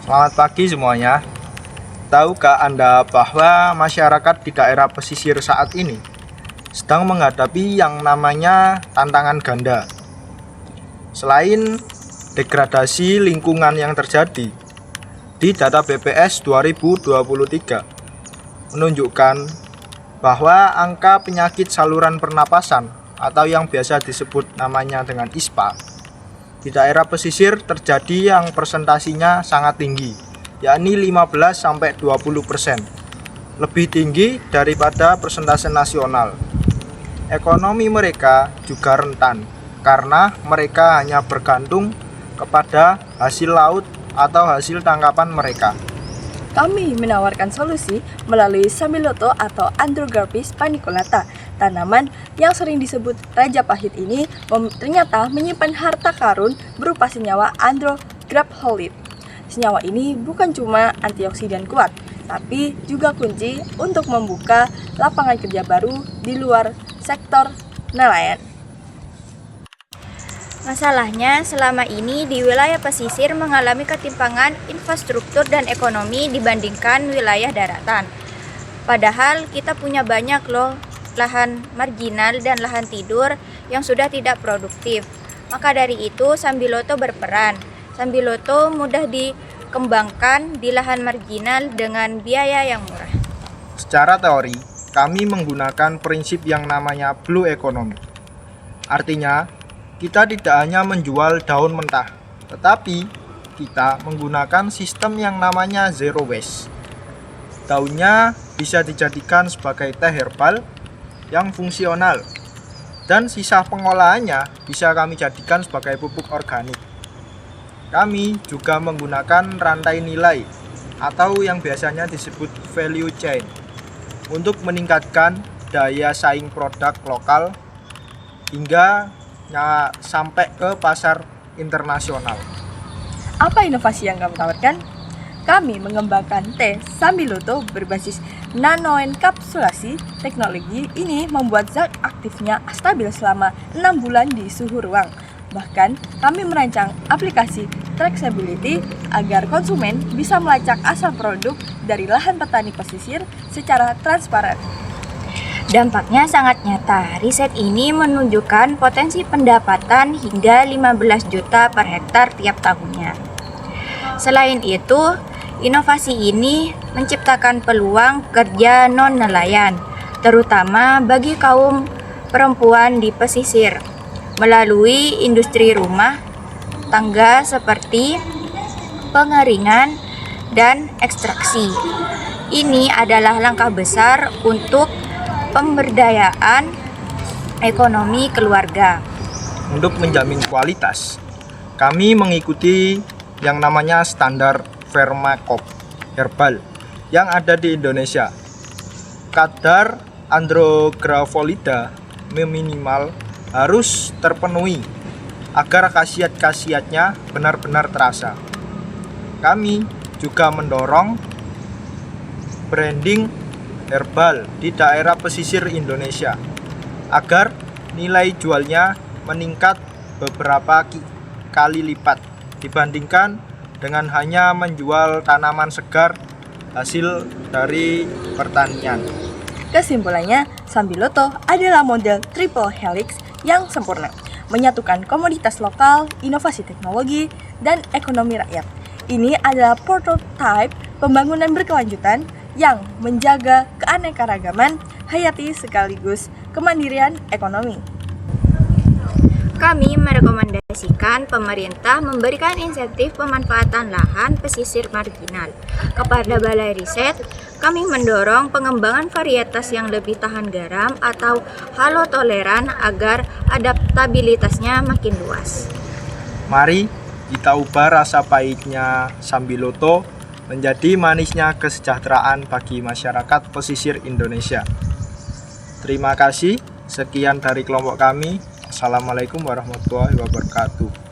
Selamat pagi semuanya. Tahukah Anda bahwa masyarakat di daerah pesisir saat ini sedang menghadapi yang namanya tantangan ganda? Selain degradasi lingkungan yang terjadi, di data BPS 2023 menunjukkan bahwa angka penyakit saluran pernapasan atau yang biasa disebut namanya dengan ISPA di daerah pesisir terjadi yang persentasinya sangat tinggi, yakni 15-20%, lebih tinggi daripada persentase nasional. Ekonomi mereka juga rentan karena mereka hanya bergantung kepada hasil laut atau hasil tangkapan mereka. Kami menawarkan solusi melalui Sambiloto atau Andrographis paniculata. Tanaman yang sering disebut Raja Pahit ini ternyata menyimpan harta karun berupa senyawa andrographolid. Senyawa ini bukan cuma antioksidan kuat, tapi juga kunci untuk membuka lapangan kerja baru di luar sektor nelayan. Masalahnya, selama ini di wilayah pesisir mengalami ketimpangan infrastruktur dan ekonomi dibandingkan wilayah daratan. Padahal kita punya banyak loh lahan marginal dan lahan tidur yang sudah tidak produktif. Maka dari itu Sambiloto berperan. Sambiloto mudah dikembangkan di lahan marginal dengan biaya yang murah. Secara teori, kami menggunakan prinsip yang namanya blue economy. Artinya, kita tidak hanya menjual daun mentah, tetapi kita menggunakan sistem yang namanya zero waste. Daunnya bisa dijadikan sebagai teh herbal yang fungsional, dan sisa pengolahannya bisa kami jadikan sebagai pupuk organik. Kami juga menggunakan rantai nilai atau yang biasanya disebut value chain untuk meningkatkan daya saing produk lokal hingga sampai ke pasar internasional. Apa inovasi yang kami tawarkan? Kami mengembangkan teh Sambiloto berbasis nanoenkapsulasi. Teknologi ini membuat zat aktifnya stabil selama 6 bulan di suhu ruang. Bahkan, kami merancang aplikasi traceability agar konsumen bisa melacak asal produk dari lahan petani pesisir secara transparan. Dampaknya sangat nyata. Riset ini menunjukkan potensi pendapatan hingga 15 juta per hektar tiap tahunnya. Selain itu, inovasi ini menciptakan peluang kerja non-nelayan, terutama bagi kaum perempuan di pesisir, melalui industri rumah tangga seperti pengeringan dan ekstraksi. Ini adalah langkah besar untuk pemberdayaan ekonomi keluarga. Untuk menjamin kualitas, kami mengikuti yang namanya standar Vermacop herbal yang ada di Indonesia. Kadar andrographolida minimal harus terpenuhi agar khasiat-khasiatnya benar-benar terasa. Kami juga mendorong branding herbal di daerah pesisir Indonesia agar nilai jualnya meningkat beberapa kali lipat dibandingkan dengan hanya menjual tanaman segar hasil dari pertanian. Kesimpulannya, Sambiloto adalah model triple helix yang sempurna, menyatukan komoditas lokal, inovasi teknologi, dan ekonomi rakyat. Ini adalah prototipe pembangunan berkelanjutan yang menjaga keanekaragaman hayati sekaligus kemandirian ekonomi. Kami merekomendasikan pemerintah memberikan insentif pemanfaatan lahan pesisir marginal. Kepada Balai Riset, kami mendorong pengembangan varietas yang lebih tahan garam atau halotoleran agar adaptabilitasnya makin luas. Mari kita ubah rasa pahitnya Sambiloto menjadi manisnya kesejahteraan bagi masyarakat pesisir Indonesia. Terima kasih. Sekian dari kelompok kami. Assalamualaikum warahmatullahi wabarakatuh.